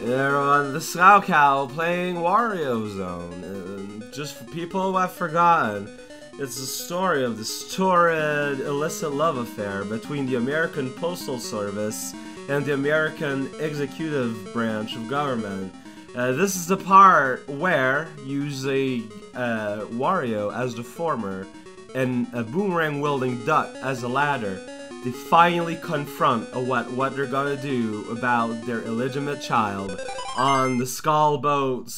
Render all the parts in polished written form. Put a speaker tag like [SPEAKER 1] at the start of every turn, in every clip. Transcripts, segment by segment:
[SPEAKER 1] They're on the Scout Cow playing Wario Zone. Just for people who have forgotten, it's the story of this torrid, illicit love affair between the American Postal Service and the American Executive Branch of Government. This is the part where you use a Wario as the former and a boomerang-wielding duck as a ladder. They finally confront what they're gonna do about their illegitimate child on the Skull Boat,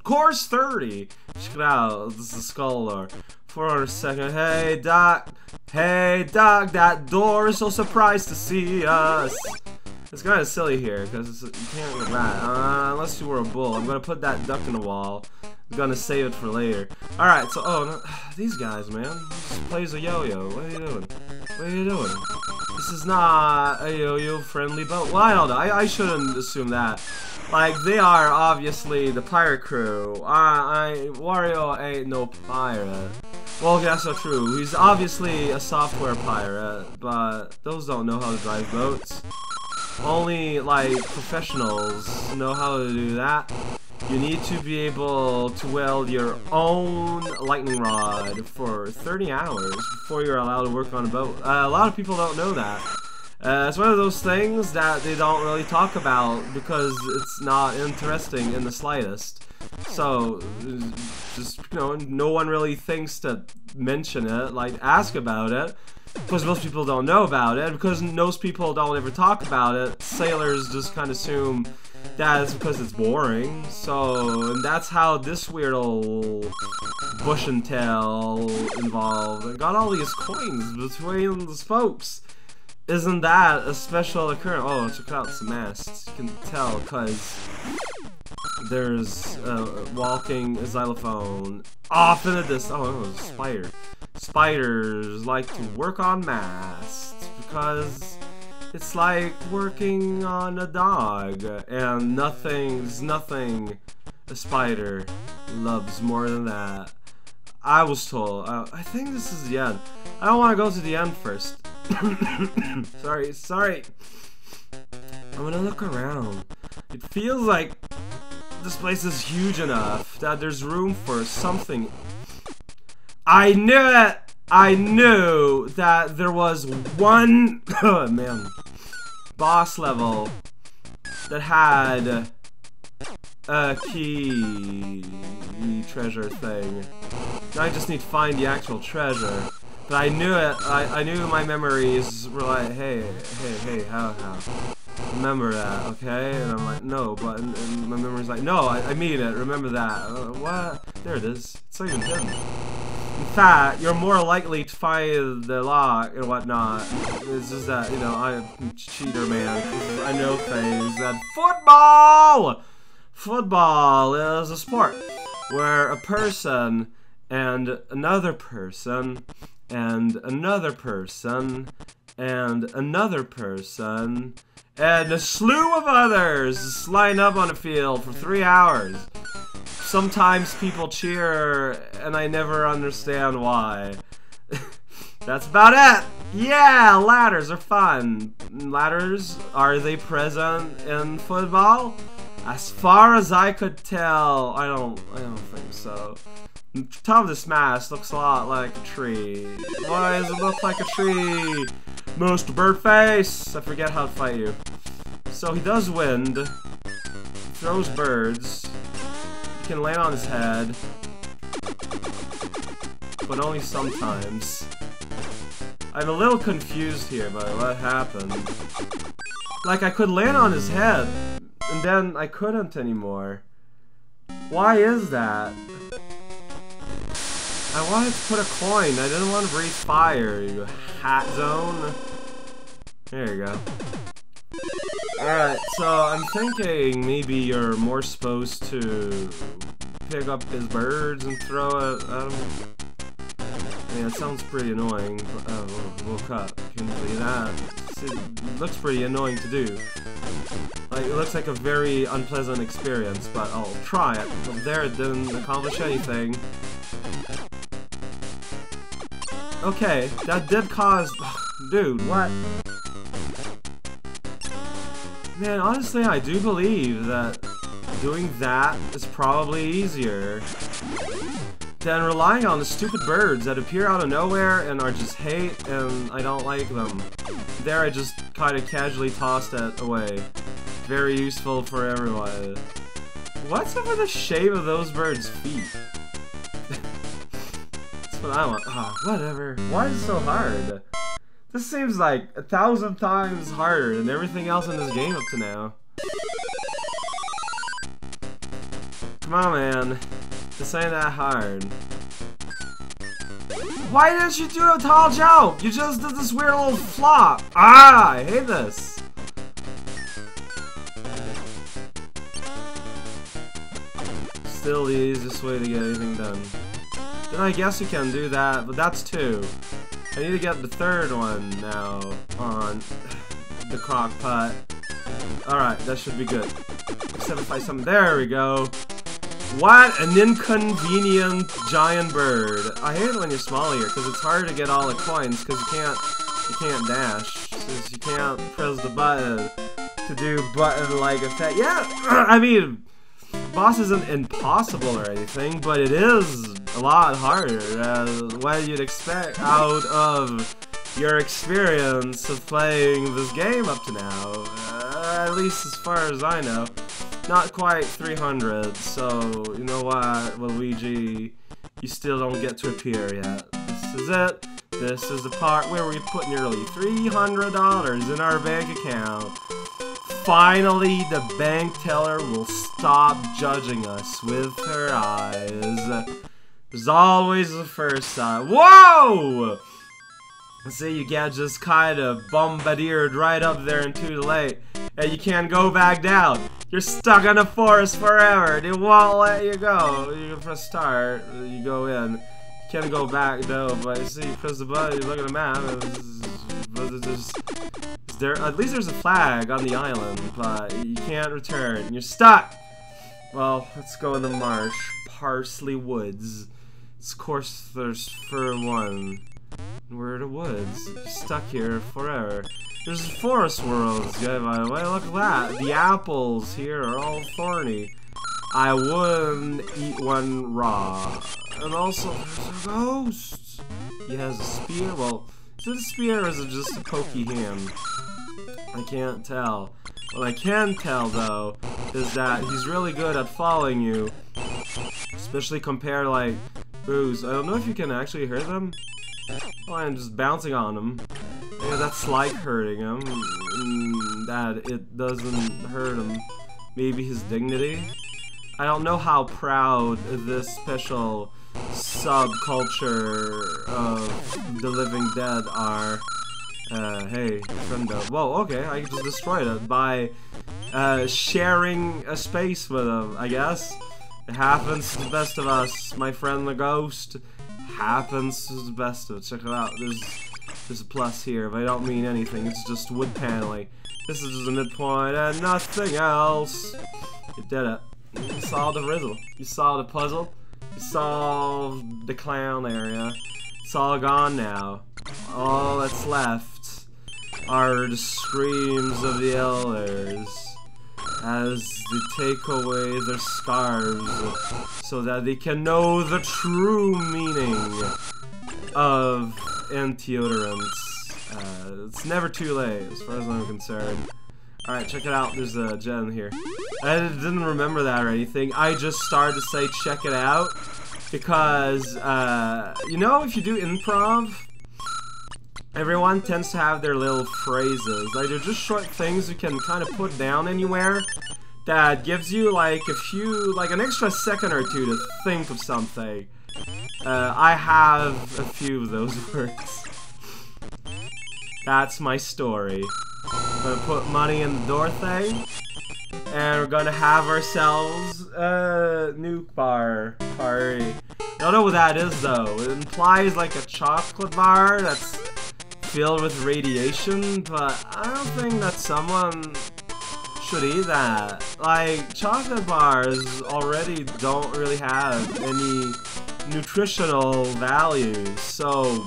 [SPEAKER 1] Course 30! Check it out, this is the Skull Lore. For a second, hey Doc, that door is so surprised to see us. It's kind of silly here, because you can't get that, unless you were a bull. I'm gonna put that duck in the wall. I'm gonna save it for later. Alright, so, no, these guys, man. This plays a yo-yo. What are you doing? What are you doing? This is not a yo-yo friendly boat. Well, I don't know. I shouldn't assume that. Like, they are obviously the pirate crew. Wario ain't no pirate. Well, that's not true. He's obviously a software pirate, but those don't know how to drive boats. Only, like, professionals know how to do that. You need to be able to wield your own lightning rod for 30 hours before you're allowed to work on a boat. A lot of people don't know that. It's one of those things that they don't really talk about because it's not interesting in the slightest. So, just, you know, no one really thinks to mention it, like, ask about it. Because most people don't know about it, because most people don't ever talk about it, sailors just kind of assume that it's because it's boring. So, and that's how this weird old bush and tail involved. I got all these coins between the spokes. Isn't that a special occurrence? Oh, check out some masts. You can tell because there's a walking xylophone off in the distance. Oh, it was a spider. Spiders like to work on masts because it's like working on a dog, and there's nothing a spider loves more than that. I was told. I think this is the end. I don't want to go to the end first. Sorry. I'm gonna look around. It feels like this place is huge enough that there's room for something. I knew it! I knew that there was one boss level that had a key treasure thing. Now I just need to find the actual treasure. But I knew it. I knew my memories were like, hey, how? Remember that, okay? And I'm like, no, but and my memory's like, no, I mean it. Remember that. What? There it is. It's not even hidden. In fact, you're more likely to find the lock and whatnot. It's just that, you know, I'm a cheater, man. I know things. That football is a sport where a person and another person and another person and another person and a slew of others line up on a field for 3 hours. Sometimes people cheer, and I never understand why. That's about it! Yeah, ladders are fun. Ladders, are they present in football? As far as I could tell, I don't think so. The top of this mast looks a lot like a tree. Why does it look like a tree? Mr. Birdface! I forget how to fight you. So he does wind, throws birds, he can land on his head, but only sometimes. I'm a little confused here by what happened. Like, I could land on his head, and then I couldn't anymore. Why is that? I wanted to put a coin. I didn't want to breathe fire, you hat zone. There you go. Alright, so I'm thinking maybe you're more supposed to pick up his birds and throw it at him. Yeah, it sounds pretty annoying. We'll cut. You can see that. It looks pretty annoying to do. Like, it looks like a very unpleasant experience, but I'll try it. Well, there, it didn't accomplish anything. Okay, that did cause... Dude, what? Man, honestly, I do believe that doing that is probably easier than relying on the stupid birds that appear out of nowhere and are just hate, and I don't like them. There, I just kind of casually tossed that away. Very useful for everyone. What's up with the shape of those birds' feet? That's what I want. Ah, whatever. Why is it so hard? This seems like 1,000 times harder than everything else in this game up to now. Come on, man. This ain't that hard. Why didn't you do a tall jump? You just did this weird little flop. Ah, I hate this. Still the easiest way to get anything done. Then I guess you can do that, but that's 2. I need to get the 3rd one now on the crock pot. Alright, that should be good. Except if I summon. There we go. What an inconvenient giant bird. I hate it when you're small here, because it's hard to get all the coins, because you can't dash. Since you can't press the button to do button-like effect. Yeah, I mean, boss isn't impossible or anything, but it is a lot harder than what you'd expect out of your experience of playing this game up to now. At least as far as I know. Not quite 300, so you know what, Luigi, you still don't get to appear yet. This is it. This is the part where we put nearly $300 in our bank account. Finally, the bank teller will stop judging us with her eyes. There's always the first time. Whoa! See, you get just kind of bombarded right up there and too late, and you can't go back down. You're stuck in the forest forever. They won't let you go. You press start, you go in. You can't go back though, but you see, you press the button, you look at the map, at least there's a flag on the island, but you can't return. You're stuck! Well, let's go in the marsh. Parsley Woods. Of course, there's Fur 1. We're in the woods. You're stuck here forever. There's forest worlds, yeah, by the way. Look at that. The apples here are all thorny. I wouldn't eat one raw. And also, there's a ghost. He has a spear. Well, is it a spear or is it just a pokey hand? I can't tell. What I can tell, though, is that he's really good at following you. Especially compared, like, Booze. I don't know if you can actually hear them. Oh, I'm just bouncing on him. Yeah, that's like hurting him. That it doesn't hurt him. Maybe his dignity? I don't know how proud this special subculture of the living dead are. Hey, friendo. Whoa, okay, I just destroyed it by sharing a space with him, I guess. It happens to the best of us, my friend the ghost. Happens to the best of it. Check it out. There's a plus here, but I don't mean anything. It's just wood paneling. This is just a midpoint and nothing else. You did it. You solved the riddle. You solved the puzzle. You solved the clown area. It's all gone now. All that's left are the screams of the elders as they take away their scarves so that they can know the true meaning of antiodorants. It's never too late as far as I'm concerned. Alright, check it out. There's a gem here. I didn't remember that or anything. I just started to say check it out because, you know, if you do improv, everyone tends to have their little phrases. Like, they're just short things you can kind of put down anywhere that gives you, like, an extra second or two to think of something. I have a few of those words. That's my story. I'm gonna put money in the door thing, and we're gonna have ourselves a nuke bar party. I don't know what that is, though. It implies, like, a chocolate bar that's filled with radiation, but I don't think that someone should eat that. Like, chocolate bars already don't really have any nutritional values, so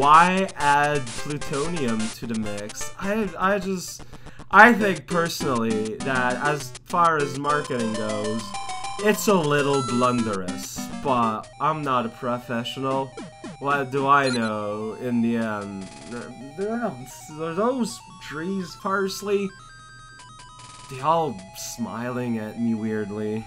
[SPEAKER 1] I add plutonium to the mix. I I think personally that as far as marketing goes, it's a little blunderous, but I'm not a professional. What do I know in the end? Are those trees parsley? They all smiling at me weirdly.